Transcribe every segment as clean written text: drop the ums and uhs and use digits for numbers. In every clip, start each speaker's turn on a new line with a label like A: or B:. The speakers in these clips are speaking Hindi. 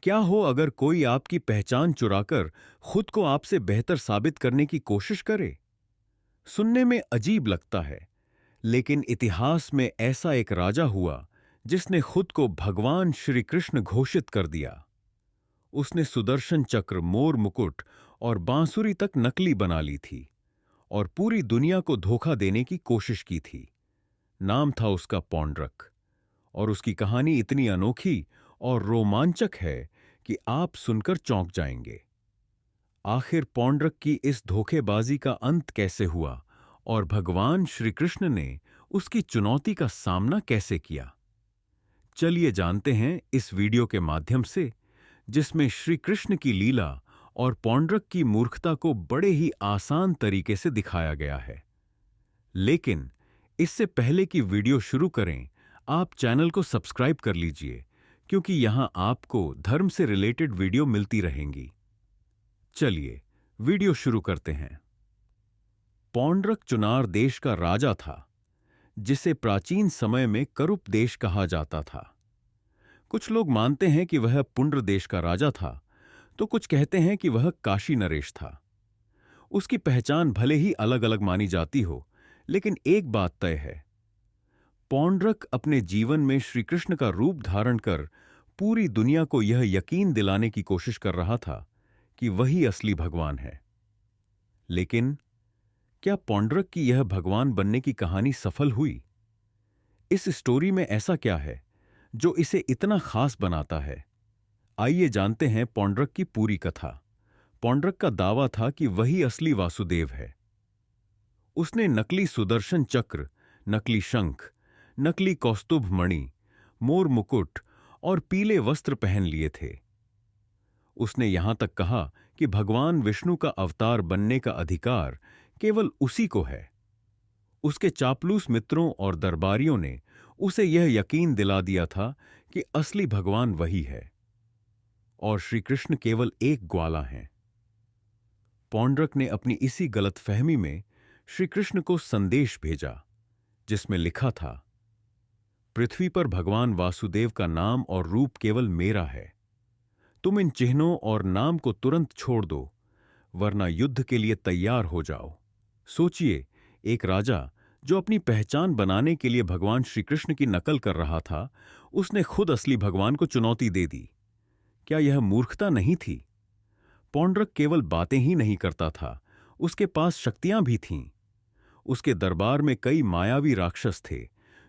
A: क्या हो अगर कोई आपकी पहचान चुराकर खुद को आपसे बेहतर साबित करने की कोशिश करे? सुनने में अजीब लगता है, लेकिन इतिहास में ऐसा एक राजा हुआ जिसने खुद को भगवान श्री कृष्ण घोषित कर दिया। उसने सुदर्शन चक्र, मोर मुकुट और बांसुरी तक नकली बना ली थी और पूरी दुनिया को धोखा देने की कोशिश की थी। नाम था उसका पौंड्रक, और उसकी कहानी इतनी अनोखी और रोमांचक है कि आप सुनकर चौंक जाएंगे। आखिर पौंड्रक की इस धोखेबाजी का अंत कैसे हुआ और भगवान श्री कृष्ण ने उसकी चुनौती का सामना कैसे किया? चलिए जानते हैं इस वीडियो के माध्यम से, जिसमें श्री कृष्ण की लीला और पौंड्रक की मूर्खता को बड़े ही आसान तरीके से दिखाया गया है। लेकिन इससे पहले कि वीडियो शुरू करें, आप चैनल को सब्सक्राइब कर लीजिए, क्योंकि यहां आपको धर्म से रिलेटेड वीडियो मिलती रहेंगी। चलिए वीडियो शुरू करते हैं। पौंड्रक चुनार देश का राजा था, जिसे प्राचीन समय में करुप देश कहा जाता था। कुछ लोग मानते हैं कि वह पुंड्र देश का राजा था, तो कुछ कहते हैं कि वह काशी नरेश था। उसकी पहचान भले ही अलग अलग मानी जाती हो, लेकिन एक बात तय है, पौंड्रक अपने जीवन में श्री कृष्ण का रूप धारण कर पूरी दुनिया को यह यकीन दिलाने की कोशिश कर रहा था कि वही असली भगवान है। लेकिन क्या पौंड्रक की यह भगवान बनने की कहानी सफल हुई? इस स्टोरी में ऐसा क्या है जो इसे इतना खास बनाता है? आइए जानते हैं पौंड्रक की पूरी कथा। पौंड्रक का दावा था कि वही असली वासुदेव है। उसने नकली सुदर्शन चक्र, नकली शंख, नकली कौस्तुभ मणि, मोर मुकुट और पीले वस्त्र पहन लिए थे। उसने यहां तक कहा कि भगवान विष्णु का अवतार बनने का अधिकार केवल उसी को है। उसके चापलूस मित्रों और दरबारियों ने उसे यह यकीन दिला दिया था कि असली भगवान वही है और श्री कृष्ण केवल एक ग्वाला हैं। पौंड्रक ने अपनी इसी गलतफहमी में श्री कृष्ण को संदेश भेजा, जिसमें लिखा था, पृथ्वी पर भगवान वासुदेव का नाम और रूप केवल मेरा है। तुम इन चिन्हों और नाम को तुरंत छोड़ दो, वरना युद्ध के लिए तैयार हो जाओ। सोचिए, एक राजा जो अपनी पहचान बनाने के लिए भगवान श्री कृष्ण की नकल कर रहा था, उसने खुद असली भगवान को चुनौती दे दी। क्या यह मूर्खता नहीं थी? पौंड्रक केवल बातें ही नहीं करता था, उसके पास शक्तियां भी थीं। उसके दरबार में कई मायावी राक्षस थे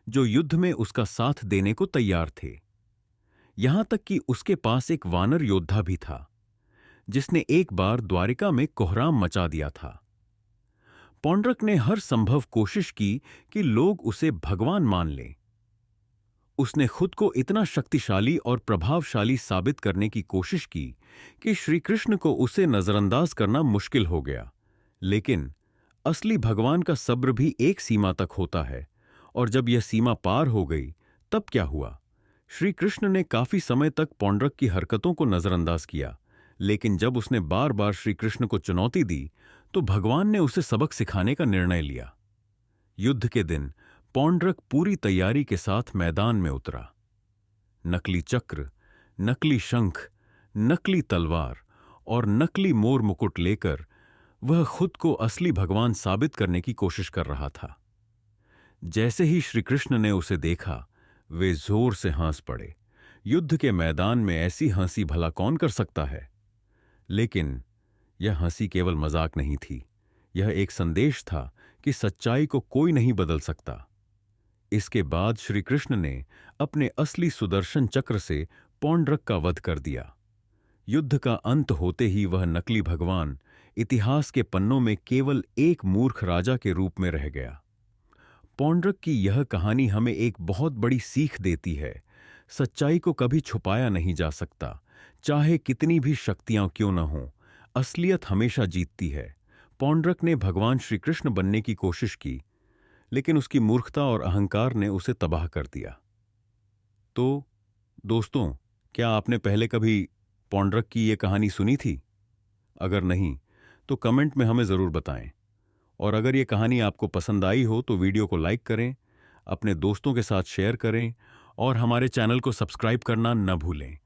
A: जो युद्ध में उसका साथ देने को तैयार थे। यहां तक कि उसके पास एक वानर योद्धा भी था, जिसने एक बार द्वारिका में कोहराम मचा दिया था। पौंड्रक ने हर संभव कोशिश की कि लोग उसे भगवान मान लें। उसने खुद को इतना शक्तिशाली और प्रभावशाली साबित करने की कोशिश की कि श्री कृष्ण को उसे नजरअंदाज करना मुश्किल हो गया। लेकिन असली भगवान का सब्र भी एक सीमा तक होता है, और जब यह सीमा पार हो गई, तब क्या हुआ? श्री कृष्ण ने काफी समय तक पौंड्रक की हरकतों को नजरअंदाज किया, लेकिन जब उसने बार बार श्री कृष्ण को चुनौती दी, तो भगवान ने उसे सबक सिखाने का निर्णय लिया। युद्ध के दिन पौंड्रक पूरी तैयारी के साथ मैदान में उतरा। नकली चक्र, नकली शंख, नकली तलवार और नकली मोर मुकुट लेकर वह खुद को असली भगवान साबित करने की कोशिश कर रहा था। जैसे ही श्री कृष्ण ने उसे देखा, वे जोर से हंस पड़े। युद्ध के मैदान में ऐसी हंसी भला कौन कर सकता है? लेकिन यह हंसी केवल मजाक नहीं थी, यह एक संदेश था कि सच्चाई को कोई नहीं बदल सकता। इसके बाद श्री कृष्ण ने अपने असली सुदर्शन चक्र से पौंड्रक का वध कर दिया। युद्ध का अंत होते ही वह नकली भगवान इतिहास के पन्नों में केवल एक मूर्ख राजा के रूप में रह गया। पौंड्रक की यह कहानी हमें एक बहुत बड़ी सीख देती है। सच्चाई को कभी छुपाया नहीं जा सकता, चाहे कितनी भी शक्तियां क्यों न हों, असलियत हमेशा जीतती है। पौंड्रक ने भगवान श्री कृष्ण बनने की कोशिश की, लेकिन उसकी मूर्खता और अहंकार ने उसे तबाह कर दिया। तो दोस्तों, क्या आपने पहले कभी पौंड्रक की यह कहानी सुनी थी? अगर नहीं, तो कमेंट में हमें ज़रूर बताएं। और अगर ये कहानी आपको पसंद आई हो तो वीडियो को लाइक करें, अपने दोस्तों के साथ शेयर करें और हमारे चैनल को सब्सक्राइब करना न भूलें।